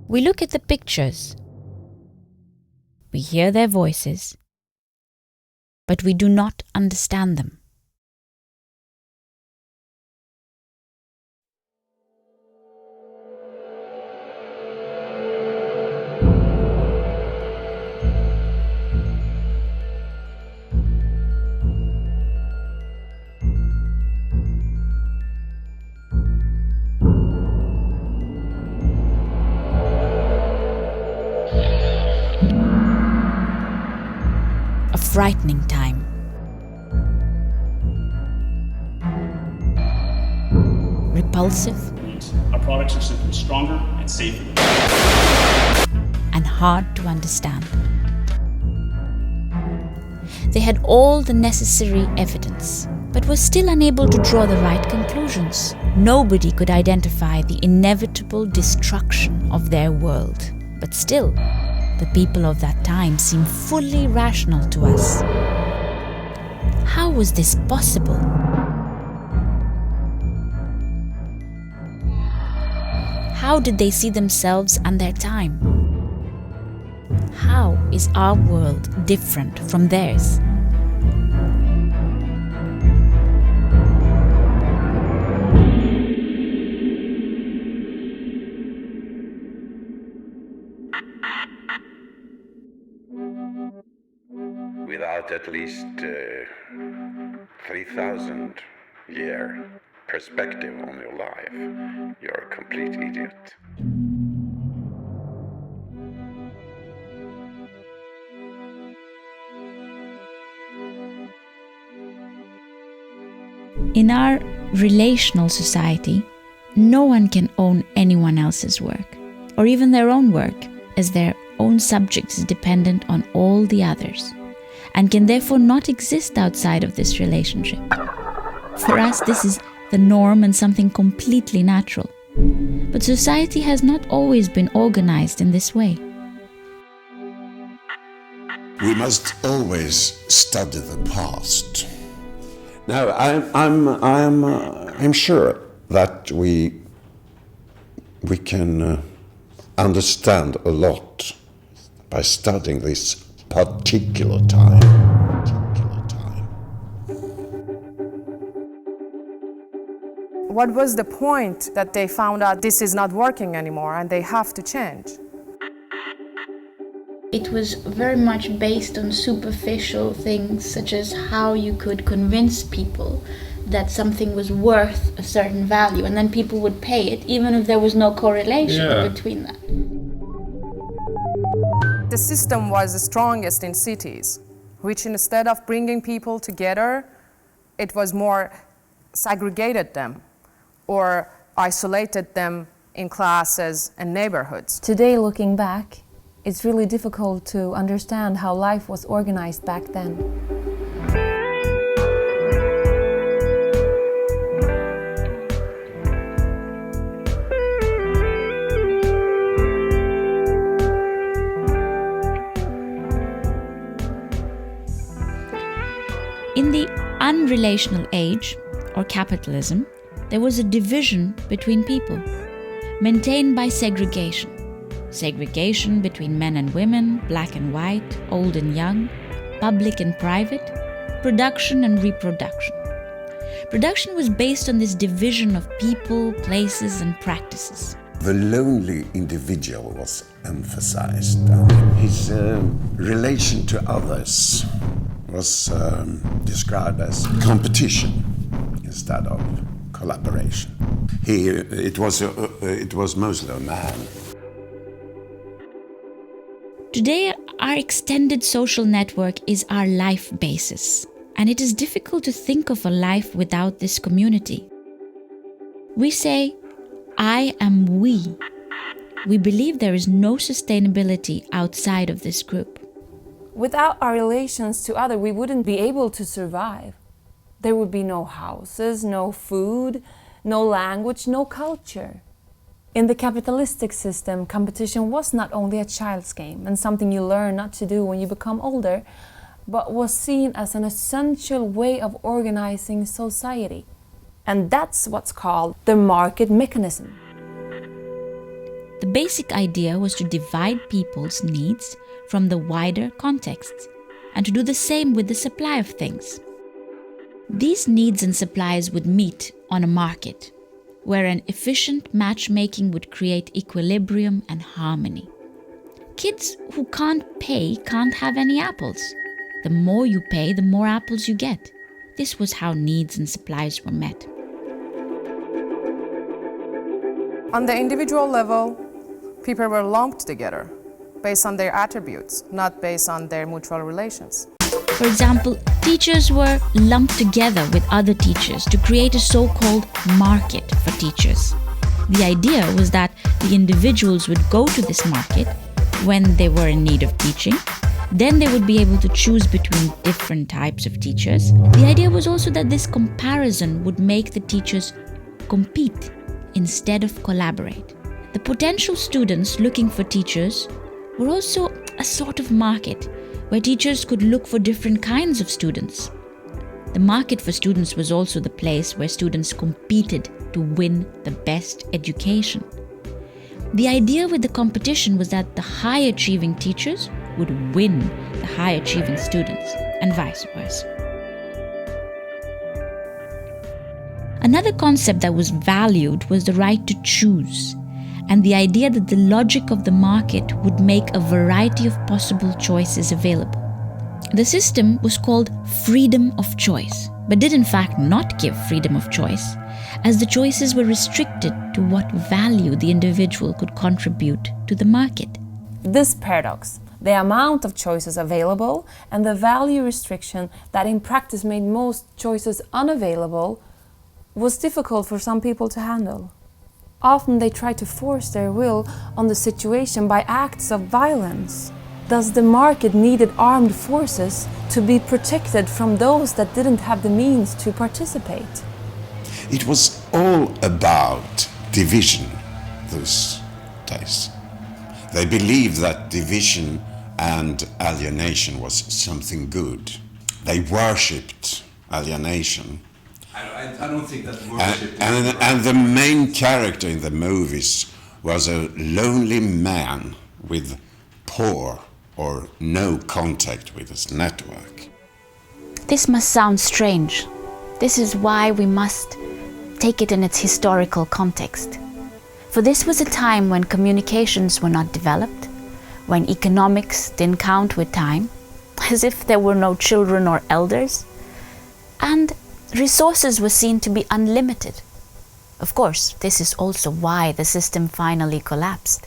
We look at the pictures. We hear their voices, but we do not understand them. A frightening time. Repulsive. Our products are simply stronger and safer. And hard to understand. They had all the necessary evidence, but were still unable to draw the right conclusions. Nobody could identify the inevitable destruction of their world. But still, the people of that time seem fully rational to us. How was this possible? How did they see themselves and their time? How is our world different from theirs? Without at least 3,000 year perspective on your life, you're a complete idiot. In our relational society, no one can own anyone else's work, or even their own work, as their own subject is dependent on all the others, and can therefore not exist outside of this relationship. For us, this is the norm and something completely natural. But society has not always been organized in this way. We must always study the past. Now, I'm sure that we can understand a lot by studying this particular time. What was the point that they found out this is not working anymore and they have to change? It was very much based on superficial things, such as how you could convince people that something was worth a certain value, and then people would pay it, even if there was no correlation between that. The system was the strongest in cities, which instead of bringing people together, it was more segregated them or isolated them in classes and neighborhoods. Today, looking back, it's really difficult to understand how life was organized back then. In the unrelational age, or capitalism, there was a division between people, maintained by segregation. Segregation between men and women, black and white, old and young, public and private, production and reproduction. Production was based on this division of people, places, and practices. The lonely individual was emphasized, and his relation to others was described as competition instead of collaboration. It was mostly a man. Today, our extended social network is our life basis, and it is difficult to think of a life without this community. We say, I am we. We believe there is no sustainability outside of this group. Without our relations to others, we wouldn't be able to survive. There would be no houses, no food, no language, no culture. In the capitalistic system, competition was not only a child's game and something you learn not to do when you become older, but was seen as an essential way of organizing society. And that's what's called the market mechanism. The basic idea was to divide people's needs from the wider contexts and to do the same with the supply of things. These needs and supplies would meet on a market, where an efficient matchmaking would create equilibrium and harmony. Kids who can't pay can't have any apples. The more you pay, the more apples you get. This was how needs and supplies were met. On the individual level, people were lumped together based on their attributes, not based on their mutual relations. For example, teachers were lumped together with other teachers to create a so-called market for teachers. The idea was that the individuals would go to this market when they were in need of teaching. Then they would be able to choose between different types of teachers. The idea was also that this comparison would make the teachers compete instead of collaborate. The potential students looking for teachers were also a sort of market where teachers could look for different kinds of students. The market for students was also the place where students competed to win the best education. The idea with the competition was that the high-achieving teachers would win the high-achieving students, and vice versa. Another concept that was valued was the right to choose, and the idea that the logic of the market would make a variety of possible choices available. The system was called freedom of choice, but did in fact not give freedom of choice, as the choices were restricted to what value the individual could contribute to the market. This paradox, the amount of choices available and the value restriction that in practice made most choices unavailable, was difficult for some people to handle. Often they try to force their will on the situation by acts of violence. Thus the market needed armed forces to be protected from those that didn't have the means to participate. It was all about division those days. They believed that division and alienation was something good. They worshipped alienation. I don't think that worship And the main character in the movies was a lonely man with poor or no contact with his network. This must sound strange. This is why we must take it in its historical context. For this was a time when communications were not developed, when economics didn't count with time, as if there were no children or elders, and resources were seen to be unlimited. Of course, this is also why the system finally collapsed.